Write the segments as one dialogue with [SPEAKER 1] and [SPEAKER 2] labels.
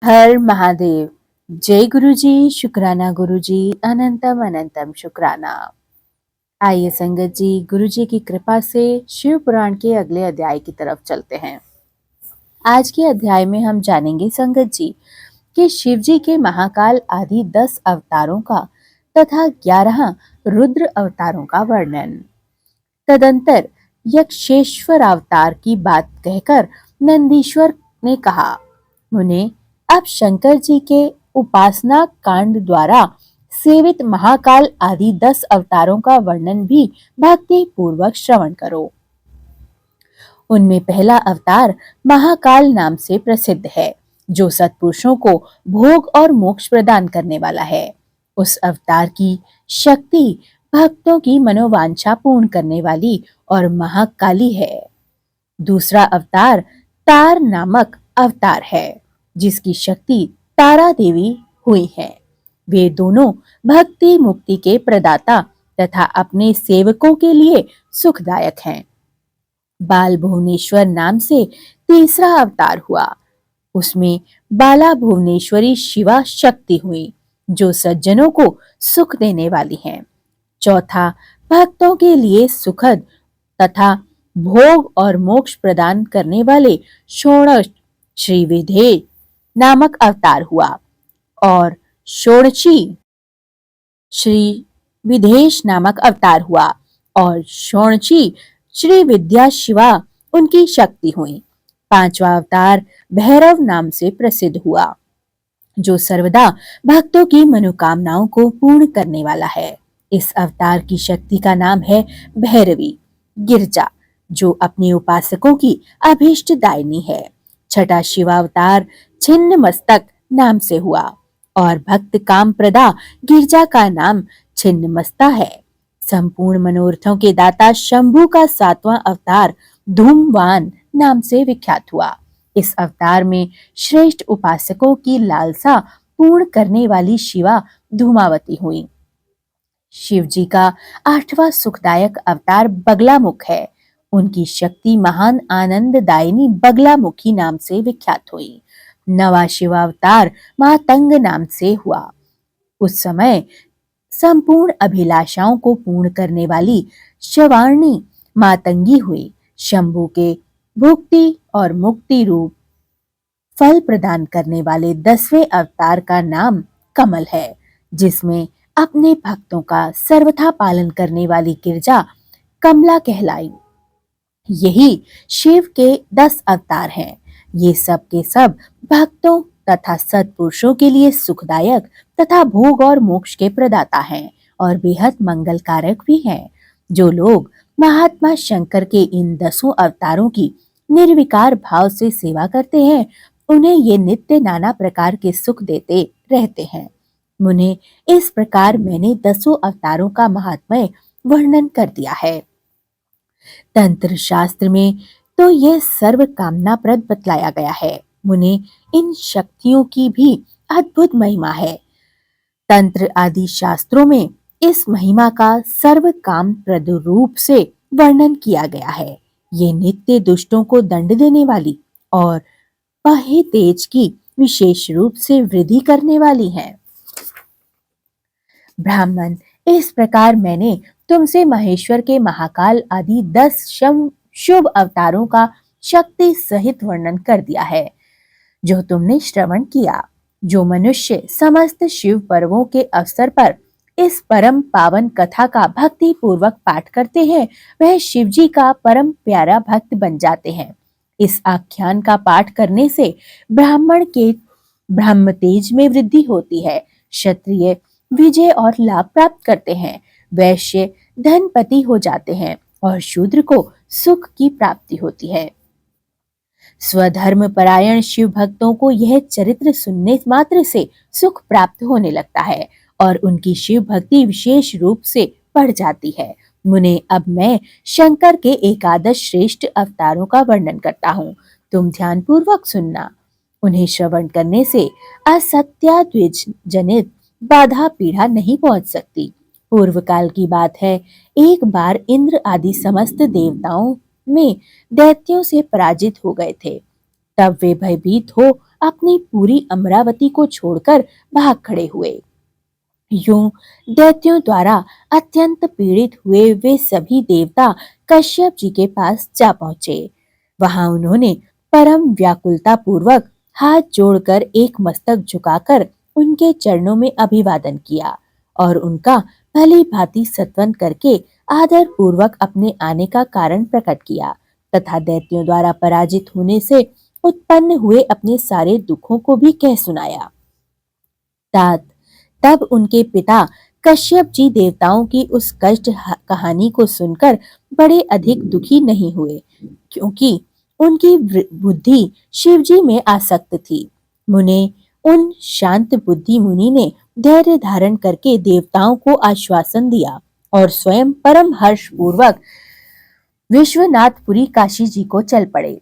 [SPEAKER 1] हर महादेव। जय गुरु जी, शुक्राना गुरु जी, अनंतम अनंतम शुक्राना। आइए संगत जी, गुरु जी की कृपा से शिव पुराण के अगले अध्याय की तरफ चलते हैं। आज के अध्याय में हम जानेंगे संगत जी कि शिव जी के महाकाल आदि 10 अवतारों का तथा 11 रुद्र अवतारों का वर्णन। तदंतर यक्षेश्वर अवतार की बात कहकर नंदीश्वर ने कहा, मुने, अब शंकर जी के उपासना कांड द्वारा सेवित महाकाल आदि 10 अवतारों का वर्णन भी भक्ति पूर्वक श्रवण करो। उनमें पहला अवतार महाकाल नाम से प्रसिद्ध है, जो सत्पुरुषों को भोग और मोक्ष प्रदान करने वाला है। उस अवतार की शक्ति भक्तों की मनोवांछा पूर्ण करने वाली और महाकाली है। दूसरा अवतार तार नामक अवतार है, जिसकी शक्ति तारा देवी हुई है। वे दोनों भक्ति मुक्ति के प्रदाता तथा अपने सेवकों के लिए सुखदायक हैं। बाल भुवनेश्वर नाम से तीसरा अवतार हुआ। उसमें बाला भुवनेश्वरी शिवा शक्ति हुई, जो सज्जनों को सुख देने वाली हैं। चौथा भक्तों के लिए सुखद तथा भोग और मोक्ष प्रदान करने वाले षोडश श्री विधेय नामक अवतार हुआ और षोडशी श्री विदेश नामक अवतार हुआ और षोडशी श्री विद्या शिवा उनकी शक्ति हुई। पांचवा अवतार भैरव नाम से प्रसिद्ध हुआ, जो सर्वदा भक्तों की मनोकामनाओं को पूर्ण करने वाला है। इस अवतार की शक्ति का नाम है भैरवी गिरजा, जो अपने उपासकों की अभीष्ट दायिनी है। छठा शिवावतार छिन्न मस्तक नाम से हुआ और भक्त काम प्रदा गिरजा का नाम छिन्न मस्ता है। संपूर्ण मनोरथों के दाता शंभु का सातवां अवतार धूमवान नाम से विख्यात हुआ। इस अवतार में श्रेष्ठ उपासकों की लालसा पूर्ण करने वाली शिवा धूमावती हुई। शिव जी का आठवां सुखदायक अवतार बगलामुख है। उनकी शक्ति महान आनंददायिनी बगलामुखी नाम से विख्यात हुई। नवा शिवावतार मातंग नाम से हुआ। उस समय संपूर्ण अभिलाषाओं को पूर्ण करने वाली शवाणी मातंगी हुई। शंभु के भुक्ति और मुक्ति रूप फल प्रदान करने वाले 10वें अवतार का नाम कमल है, जिसमें अपने भक्तों का सर्वथा पालन करने वाली गिरजा कमला कहलाई। यही शिव के 10 अवतार हैं। ये सब के सब भक्तों तथा सत्पुरुषों के लिए सुखदायक तथा भोग और मोक्ष के प्रदाता हैं और बेहद मंगलकारक भी हैं। जो लोग महात्मा शंकर के इन 10 अवतारों की निर्विकार भाव से सेवा करते हैं, उन्हें ये नित्य नाना प्रकार के सुख देते रहते हैं। मुने, इस प्रकार मैंने 10 अवतारों का महात्म्य वर्णन कर दिया है। तंत्र शास्त्र में तो यह सर्व कामना प्रद बतलाया गया है। मुने, इन शक्तियों की भी अद्भुत महिमा है। तंत्र आदि शास्त्रों में इस महिमा का सर्व काम प्रद रूप से वर्णन किया गया है। ये नित्य दुष्टों को दंड देने वाली और बाह्य तेज की विशेष रूप से वृद्धि करने वाली है। ब्राह्मण, इस प्रकार मैंने तुमसे महेश्वर के महाकाल आदि 10 शुभ अवतारों का शक्ति सहित वर्णन कर दिया है, जो तुमने श्रवण किया। जो मनुष्य समस्त शिव पर्वों के अवसर पर इस परम पावन कथा का भक्ति पूर्वक पाठ करते हैं, वह शिव जी का परम प्यारा भक्त बन जाते हैं। इस आख्यान का पाठ करने से ब्राह्मण के ब्रह्म तेज में वृद्धि होती है। क्षत्रिय विजय और लाभ प्राप्त करते हैं। वैश्य धनपति हो जाते हैं और शूद्र को सुख की प्राप्ति होती है। स्वधर्म परायण शिव भक्तों को यह चरित्र सुनने मात्र से सुख प्राप्त होने लगता है और उनकी शिव भक्ति विशेष रूप से बढ़ जाती है। मुने, अब मैं शंकर के एकादश श्रेष्ठ अवतारों का वर्णन करता हूँ। तुम ध्यान पूर्वक सुनना। उन्हें श्रवण करने से असत्याद्विज जनित बाधा पीड़ा नहीं पहुंच सकती। पूर्व काल की बात है, एक बार इंद्र आदि समस्त देवताओं में दैत्यों से पराजित हो गए थे। तब वे भयभीत हो अपनी पूरी अमरावती को छोड़कर भाग खड़े हुए। यूं दैत्यों द्वारा अत्यंत पीड़ित हुए वे सभी देवता कश्यप जी के पास जा पहुंचे। वहां उन्होंने परम व्याकुलता पूर्वक हाथ जोड़कर एक मस्तक झुकाकर उनके चरणों में अभिवादन किया और उनका भली भांति सत्वन करके आदर पूर्वक अपने आने का कारण प्रकट किया तथा दैत्यों द्वारा पराजित होने से उत्पन्न हुए अपने सारे दुखों को भी कह सुनाया। तात तब उनके पिता कश्यप जी देवताओं की उस कष्ट कहानी को सुनकर बड़े अधिक दुखी नहीं हुए, क्योंकि उनकी बुद्धि शिव जी में आसक्त थी। मुने उन शांत बुद्धि मुनि ने धैर्य धारण करके देवताओं को आश्वासन दिया और स्वयं परम हर्ष पूर्वक विश्वनाथपुरी काशी जी को चल पड़े।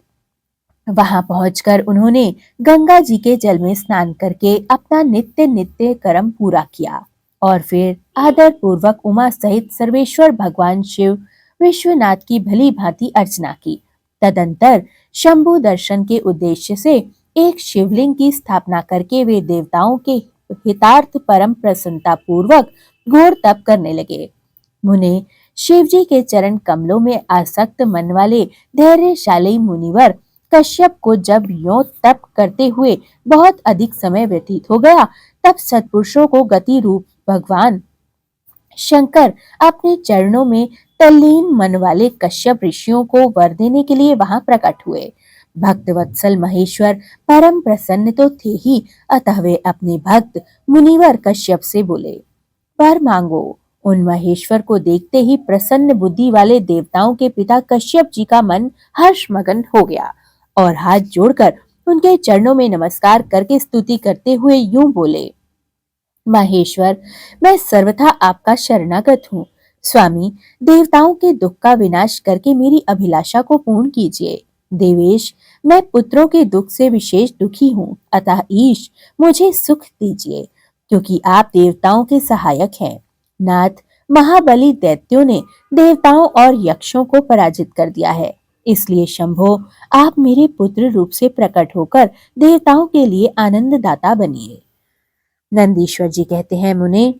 [SPEAKER 1] वहां पहुंचकर उन्होंने गंगा जी के जल में स्नान करके अपना नित्य नित्य कर्म पूरा किया और फिर आदर पूर्वक उमा सहित सर्वेश्वर भगवान शिव विश्वनाथ की भली भांति अर्चना की। तदंतर शंभु दर्शन के उद्देश्य से एक शिवलिंग की स्थापना करके वे देवताओं के हितार्थ परम प्रसन्नता पूर्वक घोर तप करने लगे। मुने शिव जी के चरण कमलों में आसक्त मन वाले धैर्यशाली मुनिवर कश्यप को जब यों तप करते हुए बहुत अधिक समय व्यतीत हो गया, तब सत्पुरुषों को गति रूप भगवान शंकर अपने चरणों में तल्लीन मन वाले कश्यप ऋषियों को वर देने के लिए वहां प्रकट हुए। भक्त वत्सल महेश्वर परम प्रसन्न तो थे ही, अतः वे अपने भक्त मुनिवर कश्यप से बोले, वर मांगो। उन महेश्वर को देखते ही प्रसन्न बुद्धि वाले देवताओं के पिता कश्यप जी का मन हर्षमगन हो गया और हाथ जोड़कर उनके चरणों में नमस्कार करके स्तुति करते हुए यूं बोले, महेश्वर, मैं सर्वथा आपका शरणागत हूँ। स्वामी, देवताओं के दुख का विनाश करके मेरी अभिलाषा को पूर्ण कीजिए। देवेश, मैं पुत्रों के दुख से विशेष दुखी हूँ, अतः ईश मुझे सुख दीजिए, क्योंकि आप देवताओं के सहायक हैं। नाथ, महाबली दैत्यों ने देवताओं और यक्षों को पराजित कर दिया है, इसलिए शंभो, आप मेरे पुत्र रूप से प्रकट होकर देवताओं के लिए आनंददाता बनिए। नंदीश्वर जी कहते हैं, मुने,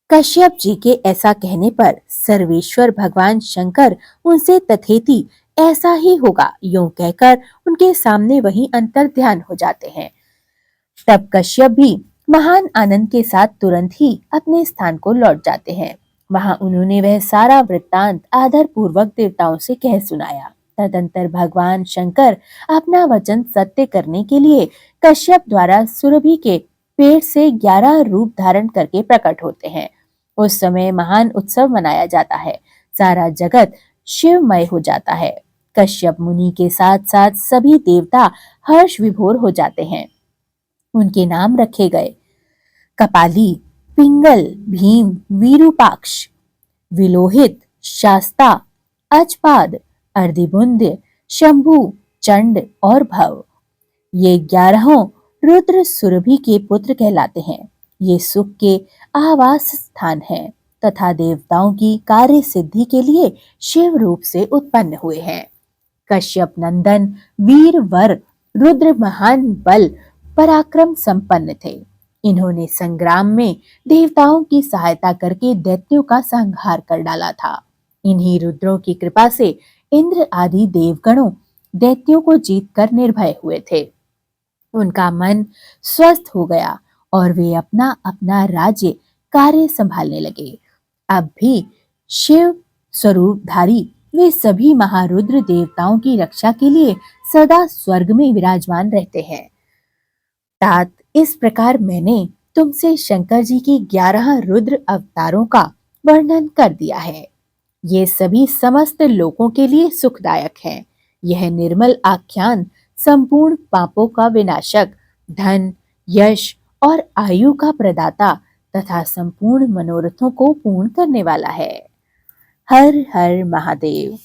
[SPEAKER 1] कश्यप जी के ऐसा कहने पर सर्वेश्वर भगवान शंकर उनसे तथेति ऐसा ही होगा यूं कहकर उनके सामने वही अंतर ध्यान हो जाते हैं। तब कश्यप भी महान आनंद के साथ तुरंत ही अपने स्थान को लौट जाते हैं। वहां उन्होंने वह सारा वृत्तांत आदर पूर्वक देवताओं से कह सुनाया। तदंतर भगवान शंकर अपना वचन सत्य करने के लिए कश्यप द्वारा सुरभि के पेड़ से 11 रूप धारण करके प्रकट होते हैं। उस समय महान उत्सव मनाया जाता है, सारा जगत शिवमय हो जाता है। कश्यप मुनि के साथ साथ सभी देवता हर्ष विभोर हो जाते हैं। उनके नाम रखे गए कपाली, पिंगल, भीम, वीरूपाक्ष, विलोहित, शास्ता, अजपाद, अर्धिबुंद, शंभु, चंड और भव। ये 11 रुद्र सुरभि के पुत्र कहलाते हैं। ये सुख के आवास स्थान हैं तथा देवताओं की कार्य सिद्धि के लिए शिव रूप से उत्पन्न हुए हैं। कश्यप नंदन वीर वर रुद्र महान बल पराक्रम संपन्न थे। इन्होंने संग्राम में देवताओं की सहायता करके दैत्यों का संहार कर डाला था। इन्हीं रुद्रों की कृपा से इंद्र आदि देवगणों दैत्यों को जीतकर निर्भय हुए थे। उनका मन स्वस्थ हो गया और वे अपना अपना राज्य कार्य संभालने लगे। अब भी शिव स्वरूपधारी वे सभी महारुद्र देवताओं की रक्षा के लिए सदा स्वर्ग में विराजमान रहते हैं। तात, इस प्रकार मैंने तुमसे शंकर जी की 11 रुद्र अवतारों का वर्णन कर दिया है। ये सभी समस्त लोगों के लिए सुखदायक हैं। यह निर्मल आख्यान संपूर्ण पापों का विनाशक, धन, यश और आयु का प्रदाता तथा संपूर्ण मनोरथों को पूर्ण करने वाला है। हर हर महादेव।